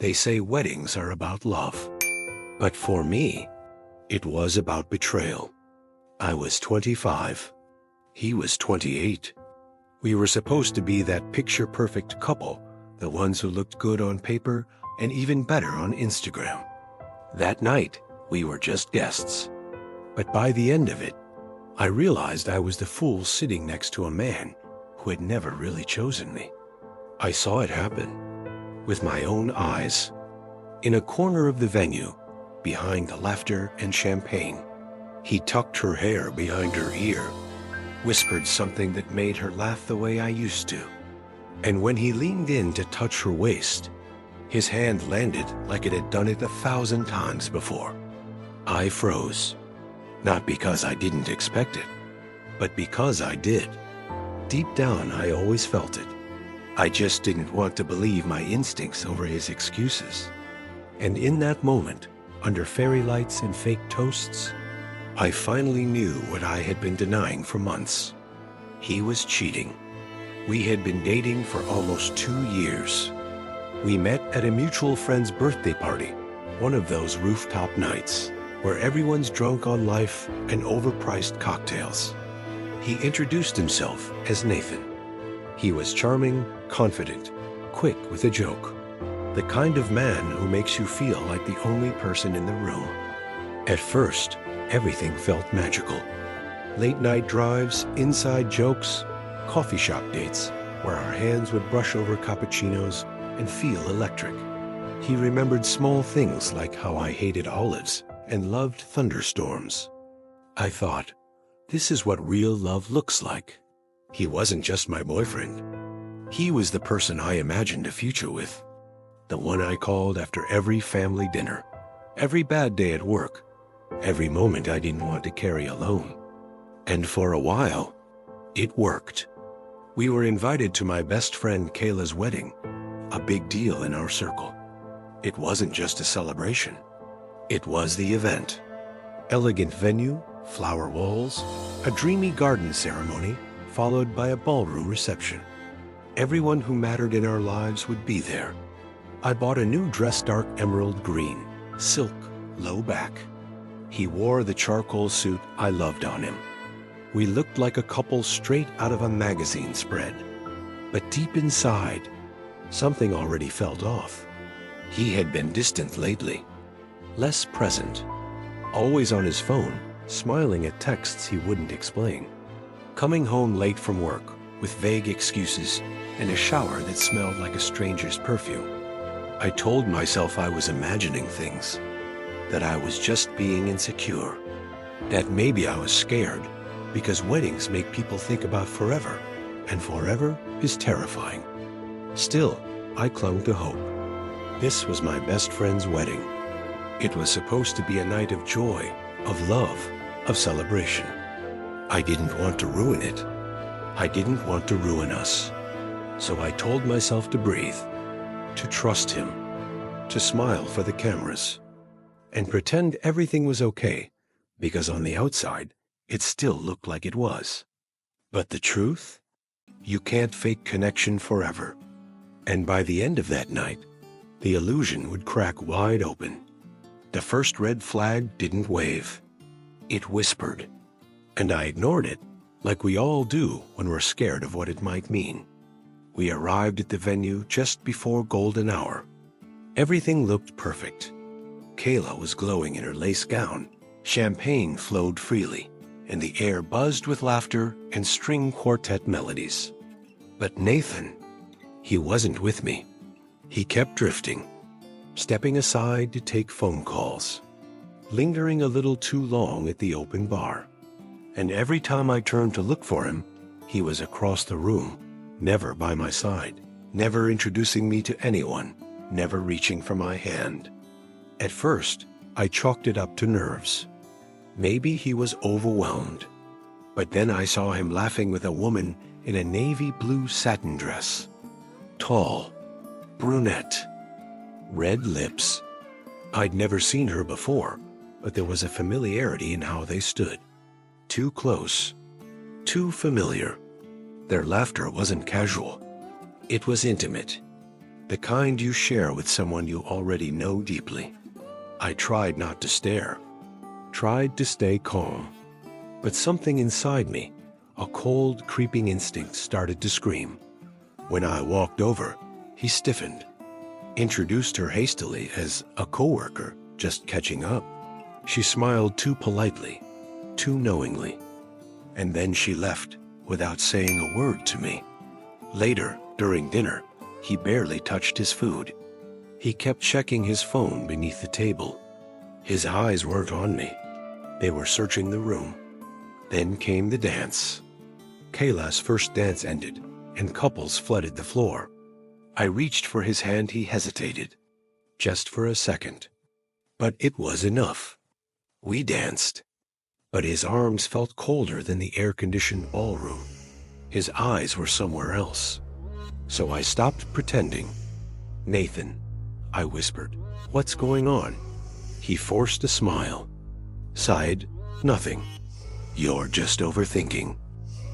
They say weddings are about love. But for me, it was about betrayal. I was 25. He was 28. We were supposed to be that picture-perfect couple, the ones who looked good on paper and even better on Instagram. That night, we were just guests. But by the end of it, I realized I was the fool sitting next to a man who had never really chosen me. I saw it happen with my own eyes. In a corner of the venue, behind the laughter and champagne, he tucked her hair behind her ear, whispered something that made her laugh the way I used to. And when he leaned in to touch her waist, his hand landed like it had done it 1,000 times before. I froze, not because I didn't expect it, but because I did. Deep down, I always felt it. I just didn't want to believe my instincts over his excuses. And in that moment, under fairy lights and fake toasts, I finally knew what I had been denying for months. He was cheating. We had been dating for almost 2 years. We met at a mutual friend's birthday party, one of those rooftop nights where everyone's drunk on life and overpriced cocktails. He introduced himself as Nathan. He was charming, confident, quick with a joke. The kind of man who makes you feel like the only person in the room. At first, everything felt magical. Late night drives, inside jokes, coffee shop dates where our hands would brush over cappuccinos and feel electric. He remembered small things like how I hated olives and loved thunderstorms. I thought, this is what real love looks like. He wasn't just my boyfriend. He was the person I imagined a future with. The one I called after every family dinner, every bad day at work, every moment I didn't want to carry alone. And for a while, it worked. We were invited to my best friend Kayla's wedding, a big deal in our circle. It wasn't just a celebration. It was the event. Elegant venue, flower walls, a dreamy garden ceremony, followed by a ballroom reception. Everyone who mattered in our lives would be there. I bought a new dress, dark emerald green, silk, low back. He wore the charcoal suit I loved on him. We looked like a couple straight out of a magazine spread. But deep inside, something already felt off. He had been distant lately, less present, always on his phone, smiling at texts he wouldn't explain. Coming home late from work with vague excuses and a shower that smelled like a stranger's perfume. I told myself I was imagining things, that I was just being insecure, that maybe I was scared because weddings make people think about forever, and forever is terrifying. Still, I clung to hope. This was my best friend's wedding. It was supposed to be a night of joy, of love, of celebration. I didn't want to ruin it. I didn't want to ruin us. So I told myself to breathe, to trust him, to smile for the cameras, and pretend everything was okay, because on the outside, it still looked like it was. But the truth? You can't fake connection forever. And by the end of that night, the illusion would crack wide open. The first red flag didn't wave. It whispered. And I ignored it, like we all do when we're scared of what it might mean. We arrived at the venue just before golden hour. Everything looked perfect. Kayla was glowing in her lace gown. Champagne flowed freely, and the air buzzed with laughter and string quartet melodies. But Nathan, he wasn't with me. He kept drifting, stepping aside to take phone calls, lingering a little too long at the open bar. And every time I turned to look for him, he was across the room, never by my side, never introducing me to anyone, never reaching for my hand. At first, I chalked it up to nerves. Maybe he was overwhelmed. But then I saw him laughing with a woman in a navy blue satin dress. Tall, brunette, red lips. I'd never seen her before, but there was a familiarity in how they stood. Too close, too familiar. Their laughter wasn't casual. It was intimate. The kind you share with someone you already know deeply. I tried not to stare, tried to stay calm. But something inside me, a cold, creeping instinct, started to scream. When I walked over, he stiffened, introduced her hastily as a coworker just catching up. She smiled too politely, too knowingly, and then she left without saying a word to me. Later, during dinner, he barely touched his food. He kept checking his phone beneath the table. His eyes weren't on me. They were searching the room. Then came the dance. Kayla's first dance ended, and couples flooded the floor. I reached for his hand. He hesitated, just for a second. But it was enough. We danced, but his arms felt colder than the air-conditioned ballroom. His eyes were somewhere else. So I stopped pretending. "Nathan," I whispered, "what's going on?" He forced a smile, sighed, "Nothing. You're just overthinking."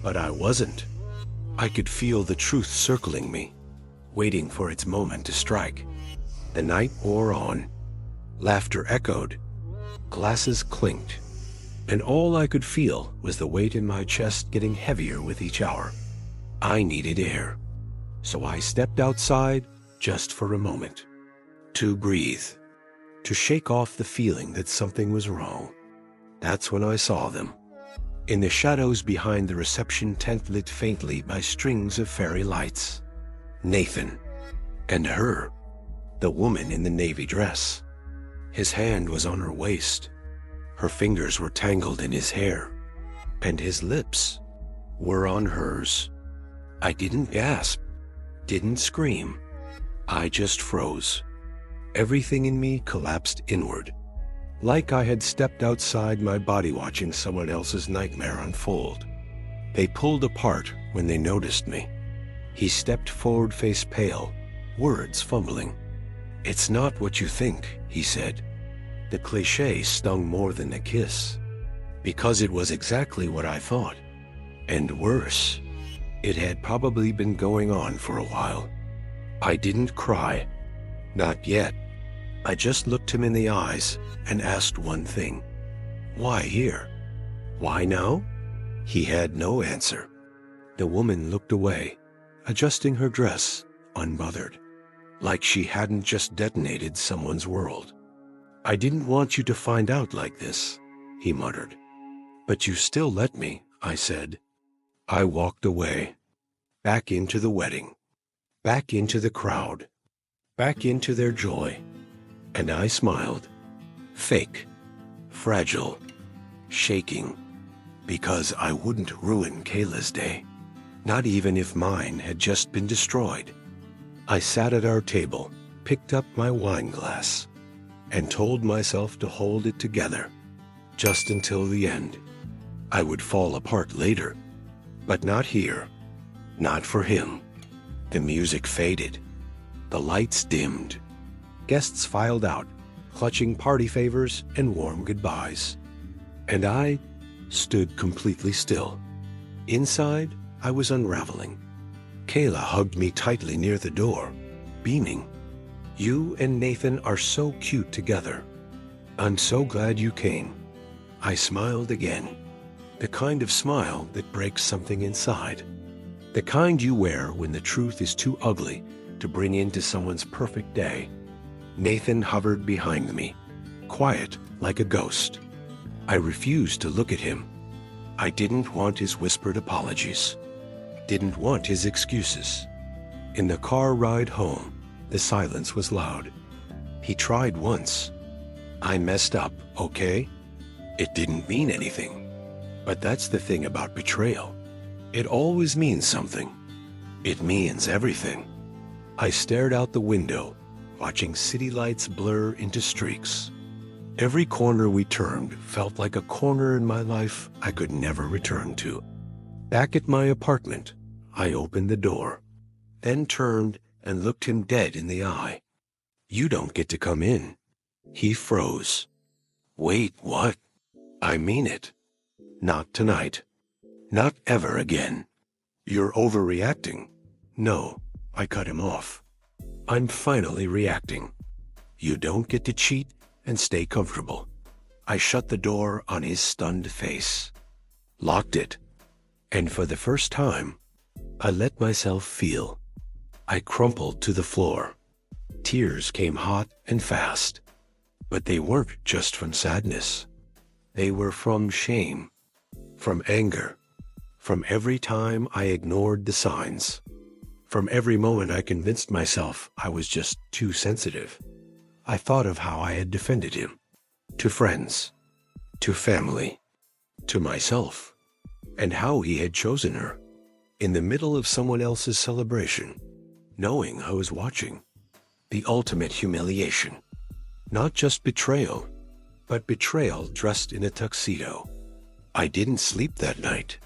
But I wasn't. I could feel the truth circling me, waiting for its moment to strike. The night wore on. Laughter echoed. Glasses clinked. And all I could feel was the weight in my chest getting heavier with each hour. I needed air. So I stepped outside just for a moment. To breathe. To shake off the feeling that something was wrong. That's when I saw them. In the shadows behind the reception tent lit faintly by strings of fairy lights. Nathan. And her. The woman in the navy dress. His hand was on her waist. Her fingers were tangled in his hair. And his lips were on hers. I didn't gasp. Didn't scream. I just froze. Everything in me collapsed inward. Like I had stepped outside my body watching someone else's nightmare unfold. They pulled apart when they noticed me. He stepped forward, face pale, words fumbling. "It's not what you think," he said. The cliché stung more than a kiss, because it was exactly what I thought. And worse, it had probably been going on for a while. I didn't cry. Not yet. I just looked him in the eyes and asked one thing. Why here? Why now? He had no answer. The woman looked away, adjusting her dress, unbothered, like she hadn't just detonated someone's world. "I didn't want you to find out like this," he muttered. "But you still let me," I said. I walked away, back into the wedding, back into the crowd, back into their joy. And I smiled. Fake, fragile, shaking, because I wouldn't ruin Kayla's day, not even if mine had just been destroyed. I sat at our table, picked up my wine glass, and told myself to hold it together, just until the end. I would fall apart later, but not here, not for him. The music faded. The lights dimmed. Guests filed out, clutching party favors and warm goodbyes. And I stood completely still. Inside, I was unraveling. Kayla hugged me tightly near the door, beaming. "You and Nathan are so cute together. I'm so glad you came." I smiled again. The kind of smile that breaks something inside. The kind you wear when the truth is too ugly to bring into someone's perfect day. Nathan hovered behind me, quiet like a ghost. I refused to look at him. I didn't want his whispered apologies. Didn't want his excuses. In the car ride home, the silence was loud. He tried once. "I messed up, okay?" It didn't mean anything. But that's the thing about betrayal. It always means something. It means everything. I stared out the window, watching city lights blur into streaks. Every corner we turned felt like a corner in my life I could never return to. Back at my apartment, I opened the door, then turned and looked him dead in the eye. "You don't get to come in." He froze. "Wait, what?" "I mean it. Not tonight. Not ever again." "You're overreacting." "No," I cut him off. I'm finally reacting. You don't get to cheat and stay comfortable. I shut the door on his stunned face, locked it, and for the first time, I let myself feel. I crumpled to the floor. Tears came hot and fast, but they weren't just from sadness. They were from shame, from anger, from every time I ignored the signs, from every moment I convinced myself I was just too sensitive. I thought of how I had defended him, to friends, to family, to myself, and how he had chosen her, in the middle of someone else's celebration, knowing I was watching. The ultimate humiliation. Not just betrayal, but betrayal dressed in a tuxedo. I didn't sleep that night.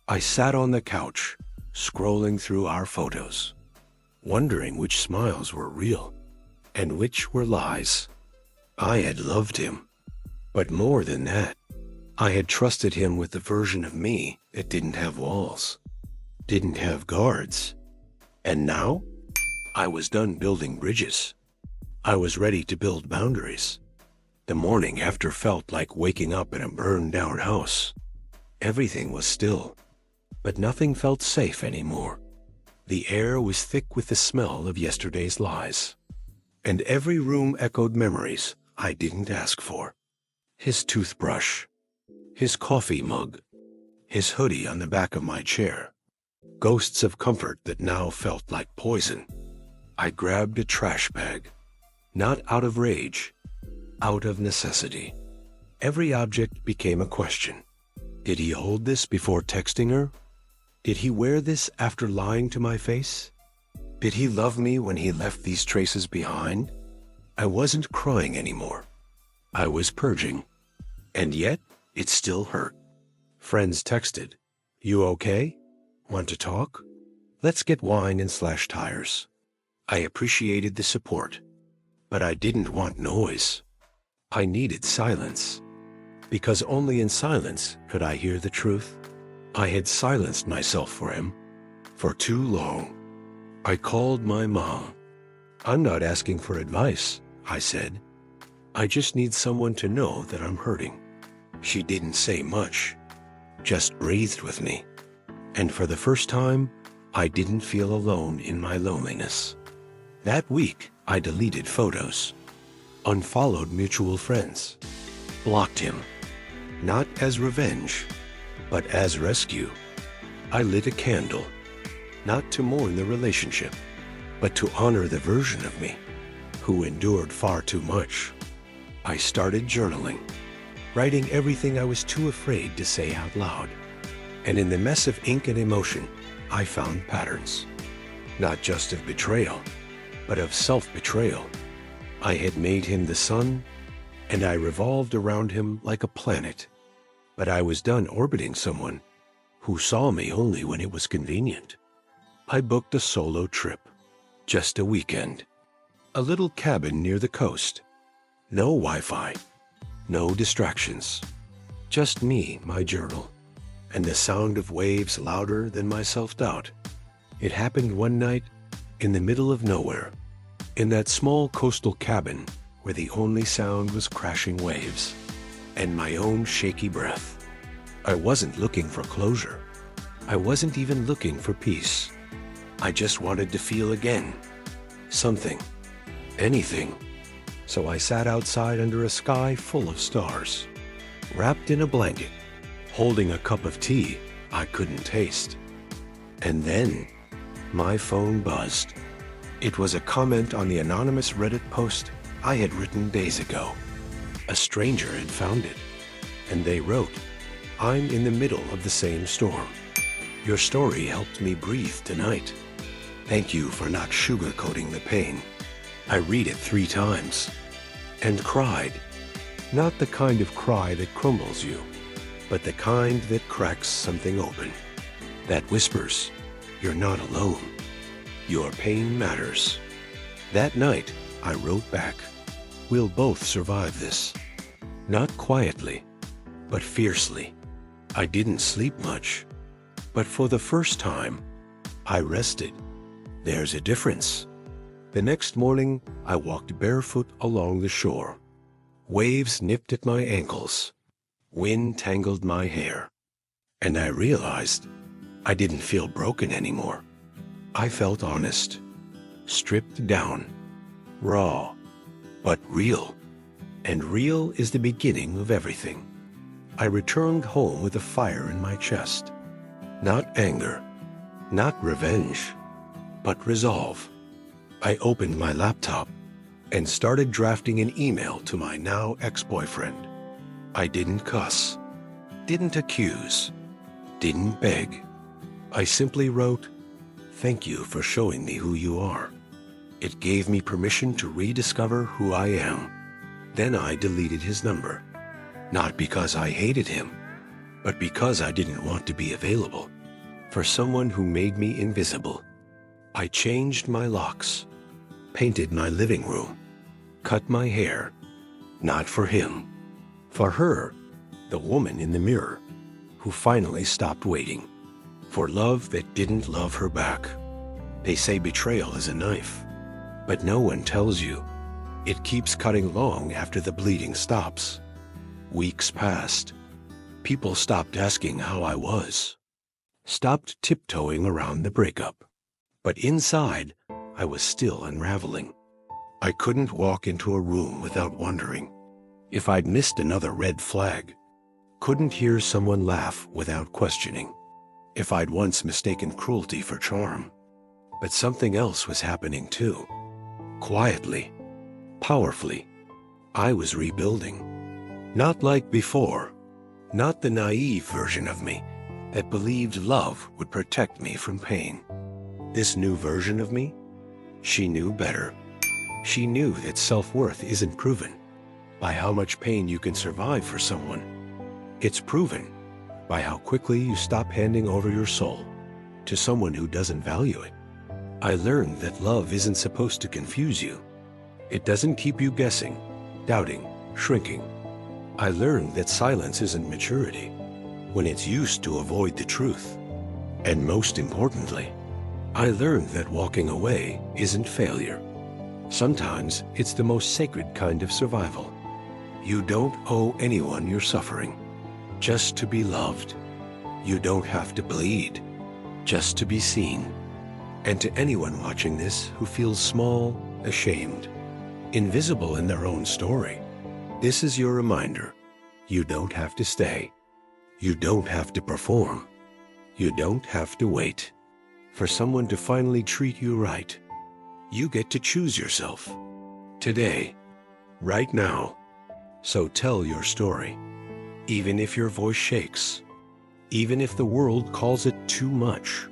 I sat on the couch, scrolling through our photos, wondering which smiles were real and which were lies. I had loved him, but more than that, I had trusted him with the version of me that didn't have walls, didn't have guards. And now, I was done building bridges. I was ready to build boundaries. The morning after felt like waking up in a burned-down house. Everything was still, but nothing felt safe anymore. The air was thick with the smell of yesterday's lies, and every room echoed memories I didn't ask for. His toothbrush, his coffee mug, his hoodie on the back of my chair. Ghosts of comfort that now felt like poison. I grabbed a trash bag, not out of rage, out of necessity. Every object became a question. Did he hold this before texting her? Did he wear this after lying to my face? Did he love me when he left these traces behind? I wasn't crying anymore. I was purging. And yet, it still hurt. Friends texted, "You okay? Want to talk? Let's get wine and slash tires." I appreciated the support, but I didn't want noise. I needed silence, because only in silence could I hear the truth. I had silenced myself for him for too long. I called my mom. "I'm not asking for advice," I said. "I just need someone to know that I'm hurting." She didn't say much, just breathed with me. And for the first time, I didn't feel alone in my loneliness. That week, I deleted photos, unfollowed mutual friends, blocked him, not as revenge, but as rescue. I lit a candle, not to mourn the relationship, but to honor the version of me who endured far too much. I started journaling, writing everything I was too afraid to say out loud. And in the mess of ink and emotion, I found patterns, not just of betrayal, but of self-betrayal. I had made him the sun, and I revolved around him like a planet. But I was done orbiting someone who saw me only when it was convenient. I booked a solo trip, just a weekend. A little cabin near the coast. No Wi-Fi, no distractions. Just me, my journal, and the sound of waves louder than my self-doubt. It happened one night in the middle of nowhere, in that small coastal cabin where the only sound was crashing waves and my own shaky breath. I wasn't looking for closure. I wasn't even looking for peace. I just wanted to feel again. Something. Anything. So I sat outside under a sky full of stars, wrapped in a blanket, holding a cup of tea I couldn't taste. And then, my phone buzzed. It was a comment on the anonymous Reddit post I had written days ago. A stranger had found it, and they wrote, "I'm in the middle of the same storm. Your story helped me breathe tonight. Thank you for not sugarcoating the pain." I read it 3 times and cried. Not the kind of cry that crumbles you, but the kind that cracks something open, that whispers, "You're not alone. Your pain matters." That night, I wrote back, "We'll both survive this." Not quietly, but fiercely. I didn't sleep much, but for the first time, I rested. There's a difference. The next morning, I walked barefoot along the shore. Waves nipped at my ankles. Wind tangled my hair. And I realized I didn't feel broken anymore. I felt honest, stripped down, raw, but real. And real is the beginning of everything. I returned home with a fire in my chest. Not anger, not revenge, but resolve. I opened my laptop and started drafting an email to my now ex-boyfriend. I didn't cuss, didn't accuse, didn't beg. I simply wrote, "Thank you for showing me who you are." It gave me permission to rediscover who I am. Then I deleted his number, not because I hated him, but because I didn't want to be available for someone who made me invisible. I changed my locks, painted my living room, cut my hair, not for him, for her, the woman in the mirror, who finally stopped waiting, for love that didn't love her back. They say betrayal is a knife, but no one tells you it keeps cutting long after the bleeding stops. Weeks passed. People stopped asking how I was, stopped tiptoeing around the breakup. But inside, I was still unraveling. I couldn't walk into a room without wondering if I'd missed another red flag. Couldn't hear someone laugh without questioning if I'd once mistaken cruelty for charm. But something else was happening too. Quietly, powerfully, I was rebuilding. Not like before, not the naive version of me that believed love would protect me from pain. This new version of me, she knew better. She knew that self-worth isn't proven by how much pain you can survive for someone. It's proven by how quickly you stop handing over your soul to someone who doesn't value it. I learned that love isn't supposed to confuse you. It doesn't keep you guessing, doubting, shrinking. I learned that silence isn't maturity when it's used to avoid the truth. And most importantly, I learned that walking away isn't failure. Sometimes it's the most sacred kind of survival. You don't owe anyone your suffering just to be loved. You don't have to bleed just to be seen. And to anyone watching this who feels small, ashamed, invisible in their own story, this is your reminder. You don't have to stay. You don't have to perform. You don't have to wait for someone to finally treat you right. You get to choose yourself today, right now. So tell your story, even if your voice shakes, even if the world calls it too much,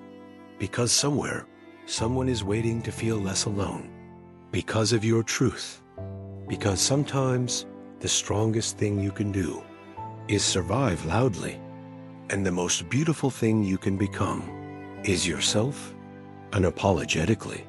because somewhere, someone is waiting to feel less alone because of your truth. Because sometimes the strongest thing you can do is survive loudly, and the most beautiful thing you can become is yourself unapologetically.